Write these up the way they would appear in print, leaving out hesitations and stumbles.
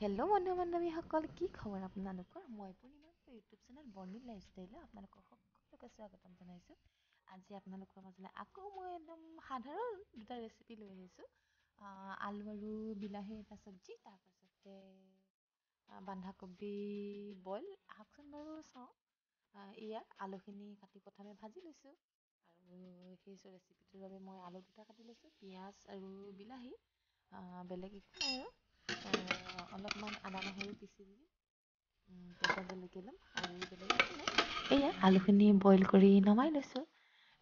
Hello' বন্ধু বান্ধৱীসকল, কি খবৰ আপোনালোকৰ? মই পূৰ্ণিমা ইউটিউব চেনেল বৰ্ণিল লাইফষ্টাইললৈ আপোনালোকক সকলোকে স্বাগতম জনাইছোঁ। আজি আপোনালোকৰ মাজলৈ আকৌ মই একদম সাধাৰণ দুটা ৰেচিপি লৈ আহিছোঁ। আলু আৰু বিলাহীৰ এটা চব্জি, তাৰপাছতে বন্ধাকবি বইল। আহকচোন বাৰু চাওঁ। এয়া আলুখিনি কাটি প্ৰথমে ভাজি লৈছোঁ, আৰু সেই ৰেচিপিটোৰ বাবে মই আলু দুটা কাটি লৈছোঁ, পিঁয়াজ আৰু বিলাহী, বেলেগ একো নাই আৰু। অলপমান আদা নহৰু পিচি দিম, কেঁচা জলকীয়া ল'ম, আৰু বেলেগ একো নাই। এয়া আলুখিনি বইল কৰি নমাই লৈছোঁ।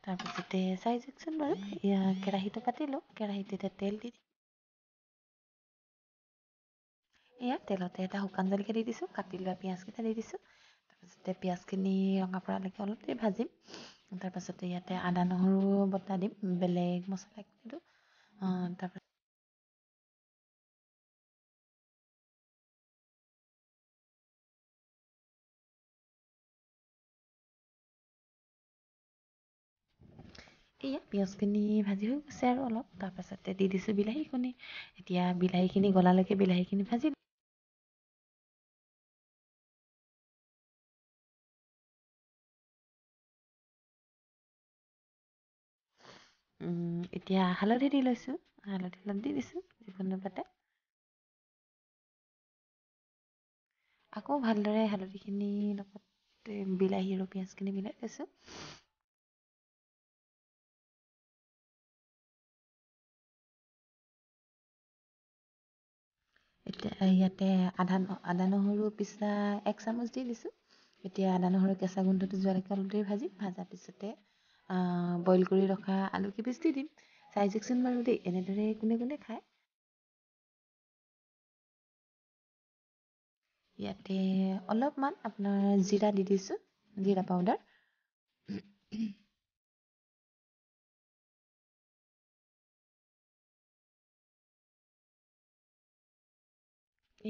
তাৰপিছতে চাই যাওকচোন বাৰু, এয়া কেৰাহীটো পাতিলোঁ, কেৰাহীত এতিয়া তেল দি দিম। এয়া তেলতে এটা শুকান জলকীয়া দি দিছোঁ, কাটি লোৱা পিঁয়াজকেইটা দি দিছোঁ। তাৰপাছতে পিঁয়াজখিনি ৰঙা পৰালৈকে অলপ দেৰি ভাজিম। তাৰপাছতে ইয়াতে আদা নহৰু বটা দিম, বেলেগ মছলা একো নিদিওঁ। তাৰপাছত এয়া পিঁয়াজখিনি ভাজি হৈ গৈছে আৰু অলপ, তাৰপাছতে দি দিছোঁ বিলাহীখিনি। এতিয়া বিলাহীখিনি গলালৈকে বিলাহীখিনি ভাজি এতিয়া হালধি দি লৈছোঁ, হালধি অলপ দি দিছোঁ যিকোনো পাতে। আকৌ ভালদৰে হালধিখিনিৰ লগত বিলাহী আৰু পিঁয়াজখিনি মিলাই লৈছোঁ। এতিয়া ইয়াতে আদা নহৰু পিচা 1 চামুচ দি দিছোঁ। এতিয়া আদা নহৰু কেঁচা গোন্ধটো যোৱালৈকে অলপ দেৰি ভাজিম, ভজাৰ পিছতে বইল কৰি ৰখা আলু কেইপিচ দি দিম। চাই যাওকচোন বাৰু দেই, এনেদৰে কোনে কোনে খায়। ইয়াতে অলপমান আপোনাৰ জিৰা দি দিছোঁ, জিৰা পাউডাৰ।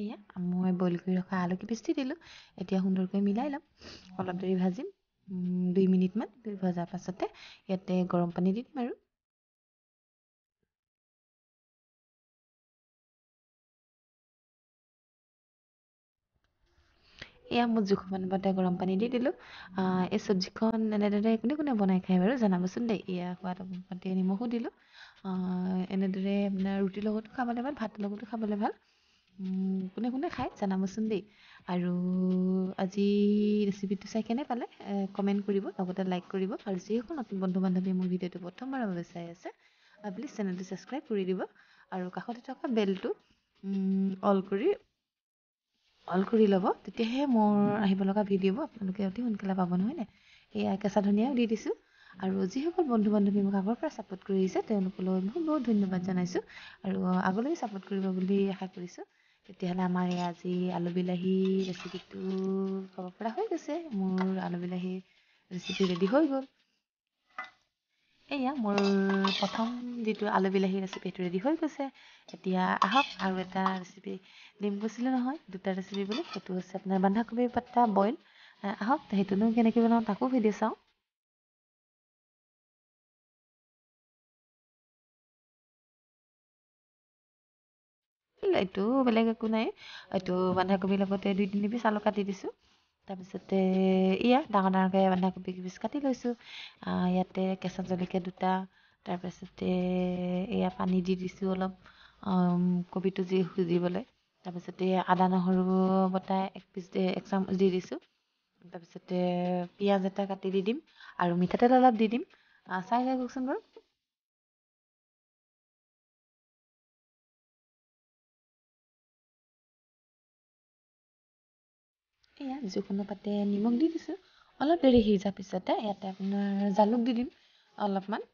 এয়া মই বইল কৰি ৰখা আলু কেইপিচ দি দিলোঁ। এতিয়া সুন্দৰকৈ মিলাই ল'ম, অলপ দেৰি ভাজিম, 2 মিনিটমান ভজাৰ পাছতে ইয়াতে গৰম পানী দি দিম আৰু। এয়া মই জোখমানতে গৰম পানী দি দিলোঁ। এই চব্জিখন এনেদৰে কোনে কোনে বনাই খায় বাৰু জনাবচোন দেই। এয়া সোৱাদ অনুপাতে নিমখো দিলোঁ। এনেদৰে আপোনাৰ ৰুটিৰ লগতো খাবলৈ ভাল, ভাতৰ লগতো খাবলৈ ভাল। কোনে কোনে খায় জনাবচোন দেই। আৰু আজি ৰেচিপিটো চাই কেনে পালে কমেণ্ট কৰিব, লগতে লাইক কৰিব। আৰু যিসকল নতুন বন্ধু বান্ধৱীয়ে মোৰ ভিডিঅ'টো প্ৰথমবাৰৰ বাবে চাই আছে, প্লিজ চেনেলটো ছাবস্ক্ৰাইব কৰি দিব, আৰু কাষতে থকা বেলটো অল কৰি ল'ব, তেতিয়াহে মোৰ আহিব লগা ভিডিঅ'বোৰ আপোনালোকে অতি সোনকালে পাব, নহয়নে? এয়া কেঁচা ধনিয়াও দি দিছোঁ। আৰু যিসকল বন্ধু বান্ধৱী মোক আগৰ পৰা ছাপোৰ্ট কৰি আহিছে, তেওঁলোকলৈ বহুত বহুত ধন্যবাদ জনাইছোঁ, আৰু আগলৈ ছাপোৰ্ট কৰিব বুলি আশা কৰিছোঁ। তেতিয়াহ'লে আমাৰ এই আজি আলু বিলাহী ৰেচিপিটো খাব পৰা হৈ গৈছে। মোৰ আলু বিলাহী ৰেচিপি ৰেডি হৈ গ'ল। এয়া মোৰ প্ৰথম যিটো আলু বিলাহী ৰেচিপি সেইটো ৰেডি হৈ গৈছে। এতিয়া আহক আৰু এটা ৰেচিপি দিম কৈছিলোঁ নহয়, দুটা ৰেচিপি বুলি, সেইটো হৈছে আপোনাৰ বন্ধাকবি পাতা বইল। আহক সেইটোনো কেনেকৈ বনাওঁ তাকো ভিডিঅ' চাওঁ। এইটো বেলেগ একো নাই, এইটো বন্ধাকবিৰ লগতে 2-3 পিচ আলু কাটি দিছোঁ। তাৰপিছতে এয়া ডাঙৰ ডাঙৰকৈ বন্ধাকবি পিচ কাটি লৈছোঁ। ইয়াতে কেঁচা জলকীয়া দুটা, তাৰপিছতে এয়া পানী দি দিছোঁ অলপ, কবিটো সিজিবলৈ। তাৰপিছতে আদা নহৰু বটা 1 চামুচ দি দিছোঁ। তাৰপিছতে পিঁয়াজ এটা কাটি দি দিম, আৰু মিঠাতেল অলপ দি দিম। চাই যাওকচোন বাৰু। এয়া যিকোনো পাতে নিমখ দি দিছোঁ। অলপ দেৰি সিজাৰ পিছতে ইয়াতে আপোনাৰ জালুক দি দিম অলপমান,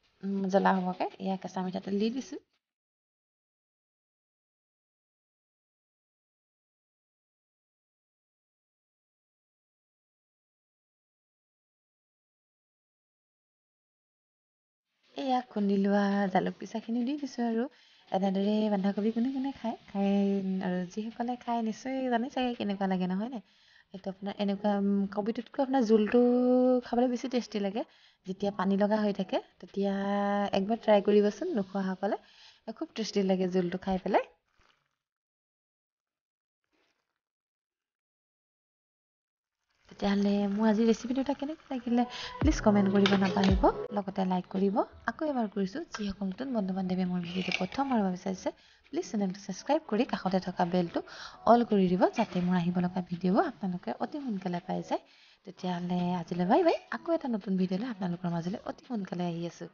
জ্বলা হ'বকে। এয়া কেঁচা মিঠাতেল দি দিছোঁ। এয়া খুন্দি লোৱা জালুক পিচাখিনি দি দিছোঁ, আৰু এনেদৰে বন্ধাকবি কোনে কোনে খায়, আৰু যিসকলে খায় নিশ্চয় জানে চাগে কেনেকুৱা লাগে, নহয়নে? এইটো আপোনাৰ এনেকুৱা কবিটোতকৈ আপোনাৰ জোলটো খাবলৈ বেছি টেষ্টি লাগে। যেতিয়া পানী লগা হৈ থাকে তেতিয়া একবাৰ ট্ৰাই কৰিবচোন, নোখোৱাসকলে। খুব টেষ্টি লাগে জোলটো খাই পেলাই। তেতিয়াহ'লে মোৰ আজি ৰেচিপি দুটা কেনেকৈ লাগিলে প্লিজ কমেণ্ট কৰিব নাপাহৰিব, লগতে লাইক কৰিব। আকৌ এবাৰ কৰিছোঁ, যিসকল নতুন বন্ধু বান্ধৱীয়ে মোৰ ভিডিঅ'টো প্ৰথমবাৰৰ বাবে চাইছে প্লিজ চেনেলটো ছাবস্ক্ৰাইব কৰি কাষতে থকা বেলটো অল কৰি দিব, যাতে মোৰ আহিব লগা ভিডিঅ'বোৰ আপোনালোকে অতি সোনকালে পাই যায়। তেতিয়াহ'লে আজিলৈ বাই বাই। আকৌ এটা নতুন ভিডিঅ'লৈ আপোনালোকৰ মাজলৈ অতি সোনকালে আহি আছোঁ।